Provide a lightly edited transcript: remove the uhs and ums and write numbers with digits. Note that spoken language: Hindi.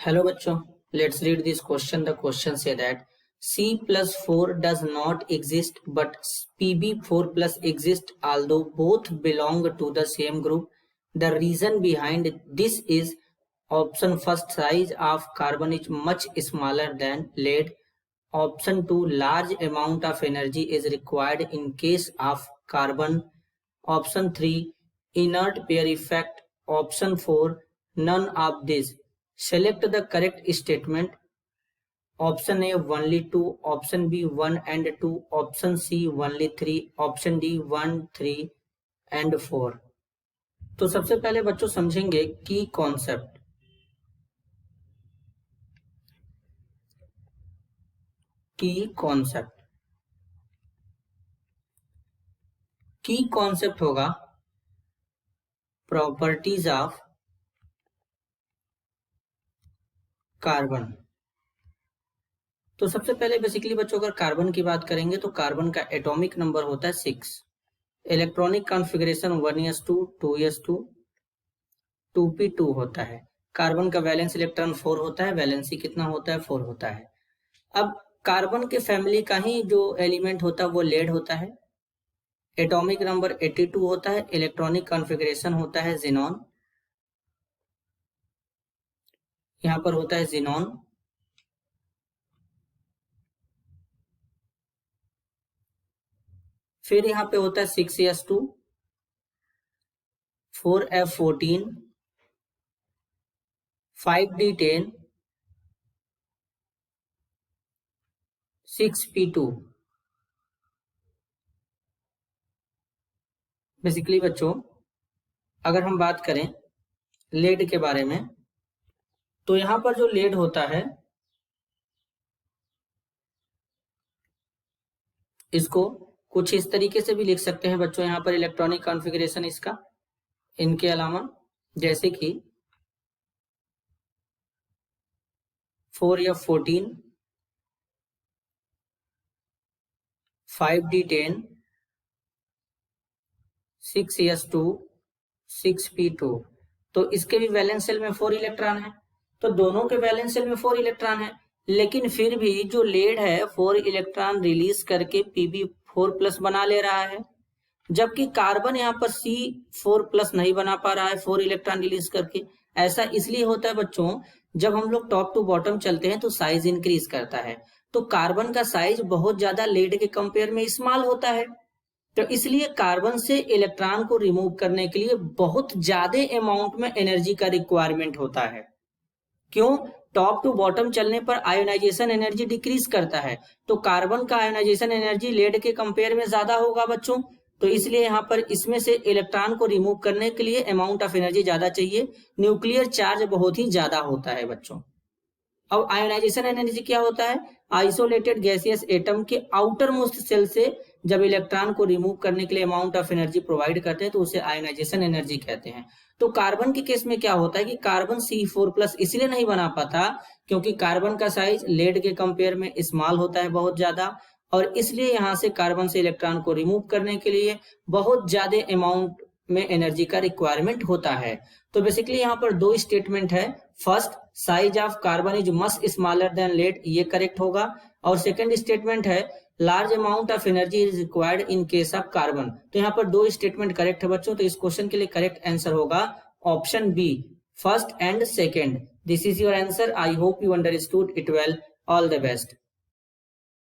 Hello bachcho, let's read this question. The question say that C plus 4 does not exist but PB4 plus exists although both belong to the same group. The reason behind this is option first, size of carbon is much smaller than lead. Option 2, large amount of energy is required in case of carbon. Option 3, inert pair effect. Option 4, none of these. Select the correct statement. Option A only 2, option B 1 and 2, option C only 3, opशन D 1, 3 and 4. तो सबसे पहले बच्चों समझेंगे की कॉन्सेप्ट। की कॉन्सेप्ट होगा प्रॉपर्टीज ऑफ कार्बन। तो सबसे पहले बेसिकली बच्चों अगर कार्बन की बात करेंगे तो कार्बन का एटॉमिक नंबर होता है 6, electronic configuration 1s2 2s2 2p2 होता है। कार्बन का वैलेंस इलेक्ट्रॉन 4 होता है, वैलेंसी कितना होता है 4 होता है। अब कार्बन के फैमिली का ही जो एलिमेंट होता है वो लेड होता है, एटॉमिक नंबर 82 होता है, इलेक्ट्रॉनिक कॉन्फ़िगरेशन होता है ज़ीनॉन, यहाँ पर होता है ज़ीनॉन। फिर यहाँ पे होता है 6s2 4f14 5d10 6p2। Basically बच्चों अगर हम बात करें लेड के बारे में तो यहाँ पर जो लेड होता है इसको कुछ इस तरीके से भी लिख सकते हैं बच्चों। यहाँ पर इलेक्ट्रॉनिक कॉन्फ़िगरेशन इसका इनके अलावा जैसे कि 4f14 5d10 6s2 6p2। तो इसके भी वैलेंस शेल में 4 इलेक्ट्रॉन है, तो दोनों के वैलेंस शेल में 4 इलेक्ट्रॉन है, लेकिन फिर भी जो लेड है 4 इलेक्ट्रॉन रिलीज करके Pb4 प्लस बना ले रहा है, जबकि कार्बन यहाँ पर C4 प्लस नहीं बना पा रहा है 4 इलेक्ट्रॉन रिलीज करके। ऐसा इसलिए होता है बच्चों जब हम लोग टॉप टू बॉटम चलते हैं तो साइज इंक्रीज करता है, तो कार्बन का साइज बहुत ज्यादा लेड के कंपेयर में स्मॉल होता है, तो इसलिए कार्बन से इलेक्ट्रॉन को रिमूव करने के लिए बहुत ज्यादा अमाउंट में एनर्जी का रिक्वायरमेंट होता है। क्यों? टॉप टू बॉटम चलने पर आयोनाइजेशन एनर्जी डिक्रीज करता है, तो कार्बन का आयोनाइजेशन एनर्जी लेड के कंपेयर में ज्यादा होगा बच्चों, तो इसलिए यहाँ पर इसमें से इलेक्ट्रॉन को रिमूव करने के लिए अमाउंट ऑफ एनर्जी ज्यादा चाहिए, न्यूक्लियर चार्ज बहुत ही ज्यादा होता है बच्चों। अब आयोनाइजेशन एनर्जी क्या होता है? आइसोलेटेड गैसियस एटम के आउटर मोस्ट सेल से जब इलेक्ट्रॉन को रिमूव करने के लिए अमाउंट ऑफ एनर्जी प्रोवाइड करते हैं तो उसे आयोनाइजेशन एनर्जी कहते हैं। तो कार्बन के केस में क्या होता है कि कार्बन C4 प्लस इसलिए नहीं बना पाता क्योंकि कार्बन का साइज लेड के कंपेयर में स्मॉल होता है बहुत ज्यादा, और इसलिए यहाँ से कार्बन से इलेक्ट्रॉन को रिमूव करने के लिए बहुत ज्यादा अमाउंट में एनर्जी का रिक्वायरमेंट होता है। तो बेसिकली यहाँ पर दो स्टेटमेंट है, first size of carbon is much smaller than lead, ये करेक्ट होगा, और सेकंड स्टेटमेंट है large amount of energy is required in case of carbon. तो यहाँ पर दो स्टेटमेंट करेक्ट है बच्चों, तो इस क्वेश्चन के लिए करेक्ट आंसर होगा option B, first and second. This is your answer. I hope you understood it well. All the best.